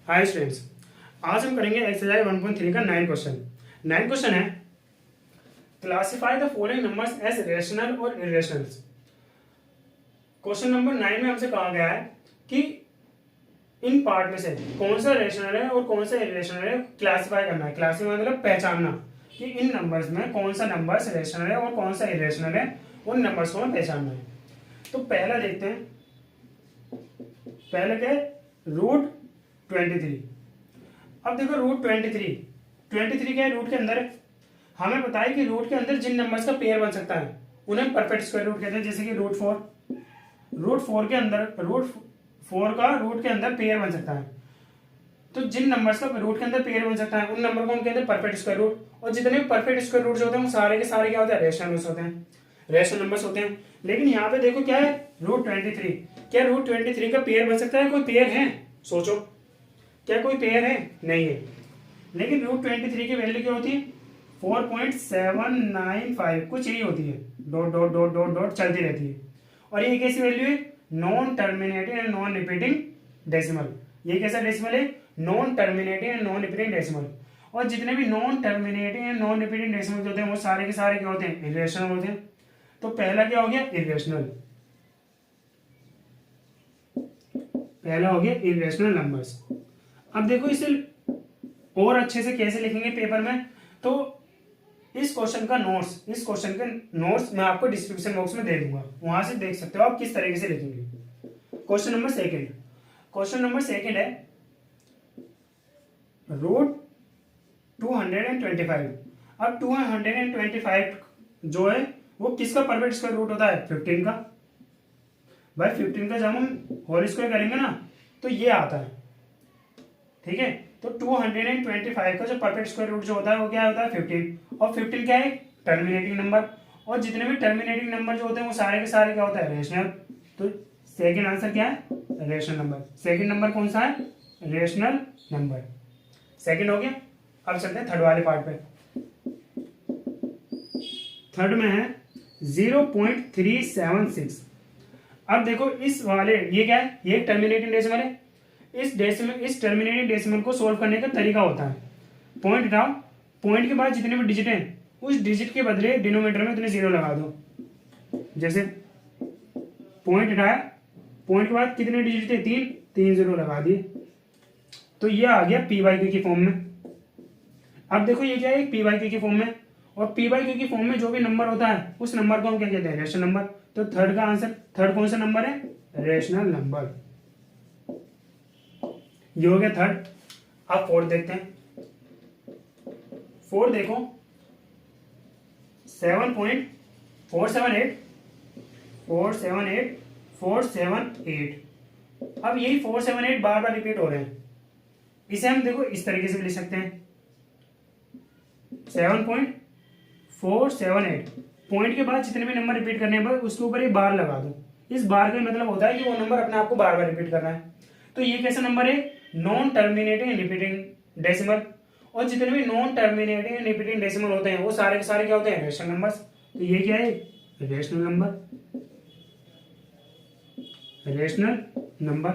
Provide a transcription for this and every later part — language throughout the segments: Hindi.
हाय स्टूडेंट्स, आज हम करेंगे एक्सरसाइज 1.3 का 9 क्वेश्चन है। Classify the following numbers as rational और इरेशनल। क्वेश्चन नंबर 9 में हमसे कहा गया है कि इन पार्ट में से कौन सा रेशनल है और कौन सा इरेशनल है क्लासिफाई करना है। क्लासिफाई मतलब पहचानना कि इन नंबर्स में कौन सा नंबर्स रेशनल है और कौन सा इरेशनल है, उन नंबर्स को हमें पहचानना है। तो पहला देखते हैं, पहले के रूट 23। अब देखो रूट 23 क्या है, रूट के अंदर हमें पता है कि रूट के अंदर जिन नंबर्स का पेयर बन सकता है उन्हें परफेक्ट स्क्वायर रूट कहते हैं। जैसे कि रूट फोर के अंदर रूट फोर का रूट के अंदर पेयर बन सकता है। तो जिन नंबर्स का रूट के अंदर पेयर बन सकता है उन नंबर को हम कहते हैं परफेक्ट स्क्वायर रूट। और जितने भी परफेक्ट स्क्वायर रूट्स होते हैं वो सारे के सारे क्या होते हैं, रेशनल होते हैं, रेशनल नंबर्स होते हैं। लेकिन यहाँ पे देखो क्या है, रूट 23। क्या रूट 23 का पेयर बन सकता है? कोई पेयर है? सोचो, क्या कोई पेयर है? नहीं है। लेकिन रूट 23 की वैल्यू क्या होती है? 4.795 कुछ यही होती है, dot dot dot dot dot चलती रहती है। और ये कैसी वैल्यू है? Non terminating and non repeating decimal. ये कैसा डेसिमल है? Non terminating and non repeating decimal. और जितने भी non terminating and non repeating decimal होते हैं वो सारे के सारे क्या होते हैं? इरेशनल होते हैं। तो पहला क्या हो गया? इरेशनल। पहला हो गया इरेशनल नंबर्स। अब देखो इसे और अच्छे से कैसे लिखेंगे पेपर में, तो इस क्वेश्चन के नोट्स मैं आपको डिस्क्रिप्शन बॉक्स में दे दूंगा, वहां से देख सकते हो आप किस तरीके से लिखेंगे। क्वेश्चन नंबर सेकंड है रूट 225। अब 225 जो है वो किसका परफेक्ट स्क्वायर रूट होता है? 15 का। भाई 15 का जब हम होल स्क्वायर करेंगे ना तो ये आता है, ठीक है। तो 225 का जो परफेक्ट स्क्वायर रूट जो होता है वो क्या होता है? 15। और 15 क्या है? Terminating number. और जितने भी टर्मिनेटिंग नंबर जो होते हैं वो सारे के सारे क्या होता है? रेशनल। तो सेकंड आंसर क्या है? Rational number. सेकंड नंबर कौन सा है? Rational number. सेकंड हो गया। अब चलते हैं थर्ड वाले पार्ट पे। थर्ड में है 0.376। अब देखो इस वाले, ये क्या है? ये टर्मिनेटिंग डेसिमल है। इस टर्मिनेटिंग डेसिमल को सोल्व करने का तरीका होता है, पॉइंट हटाओ, पॉइंट के बाद जितने भी डिजिट हैं उस डिजिट के बदले डिनोमिनेटर में उतने जीरो लगा दो। जैसे पॉइंट हटाया, पॉइंट के बाद कितने डिजिट थे? 3 जीरो लगा दिए। तो ये आ गया पी बाई क्यू की फॉर्म में। अब देखो ये क्या है? पी बाई क्यू की फॉर्म में। और पी बाई क्यू की फॉर्म में जो भी नंबर होता है उस नंबर को हम क्या कहते हैं? Rational number. तो थर्ड का आंसर, थर्ड कौन सा नंबर है? Rational number. ये हो गया थर्ड। अब फोर्थ देखते हैं। फोर्थ देखो 7.478 478। अब यही 478 बार बार रिपीट हो रहे हैं। इसे हम देखो इस तरीके से भी लिख सकते हैं 7.478। पॉइंट के बाद जितने भी नंबर रिपीट करने हैं उसके ऊपर ये बार लगा दो। इस बार का मतलब होता है कि वो नंबर अपने आप को बार बार रिपीट कर रहा है। तो ये कैसा नंबर है? Non terminating and repeating decimal. और जितने भी non terminating and repeating decimal होते हैं वो सारे के सारे क्या होते हैं? Rational numbers. तो ये क्या है? Rational number.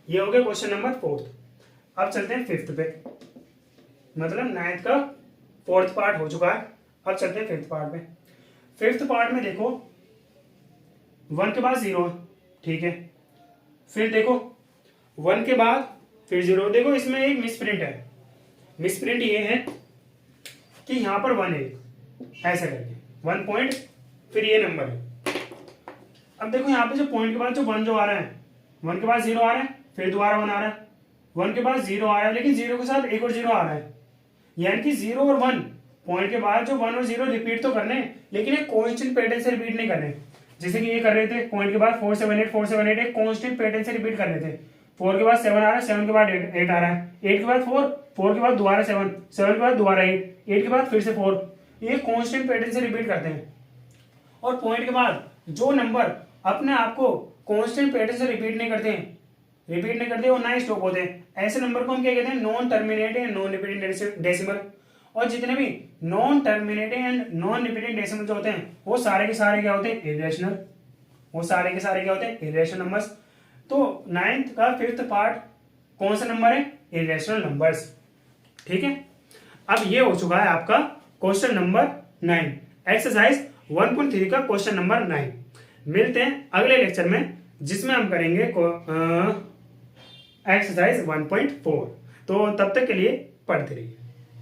ये हो गया क्वेश्चन नंबर फोर्थ। अब चलते हैं फिफ्थ पे, मतलब नाइन्थ का फोर्थ पार्ट हो चुका है। अब चलते हैं फिफ्थ पार्ट पे। फिफ्थ पार्ट में देखो 1 के बाद 0, ठीक है। फिर देखो 1 के बाद फिर 0। देखो इसमें एक मिसप्रिंट है। मिसप्रिंट ये है कि यहां पर 1 है, ऐसा करके 1 पॉइंट फिर ये नंबर है। अब देखो यहाँ पे जो पॉइंट के बाद जो 1 जो आ रहा है, 1 के बाद 0 आ रहा है, फिर दोबारा 1 आ रहा है, 1 के बाद 0 आ रहा है, लेकिन 0 के साथ एक और 0 आ रहा है। यानी कि 0 और 1, पॉइंट के बाद जो 1 और 0 रिपीट तो करने लेकिन एक कॉन्स्टेंट पैटर्न से रिपीट नहीं करने। जैसे कि ये कर रहे थे, पॉइंट के बाद 478 एक कॉन्स्टेंट पैटर्न से रिपीट कर रहे थे। 4 के बाद 7 आ रहा है, 7 के बाद 8 आ रहा है, 8 के बाद 4 के बाद दोबारा 7, 7 के बाद दोबारा 8 के बाद फिर से 4। ये कॉन्स्टेंट पैटर्न से रिपीट करते हैं। और पॉइंट के बाद जो नंबर अपने आप को कॉन्स्टेंट पैटर्न से रिपीट नहीं करते और ना ही स्टॉप होते हैं, ऐसे नंबर को हम क्या कहते हैं? Non terminating and non repeating decimal. और जितने भी non terminating and non repeating decimal जो होते हैं वो सारे के सारे क्या होते हैं? इरेशनल। वो सारे के सारे क्या होते हैं? Irrational numbers. तो नाइन्थ का फिफ्थ पार्ट कौन सा नंबर है? Irrational numbers. ठीक है, अब ये हो चुका है आपका क्वेश्चन नंबर 9, एक्सरसाइज 1.3 का क्वेश्चन नंबर 9। मिलते हैं अगले लेक्चर में जिसमें हम करेंगे एक्सरसाइज 1.4। तो तब तक के लिए पढ़ते रहिए।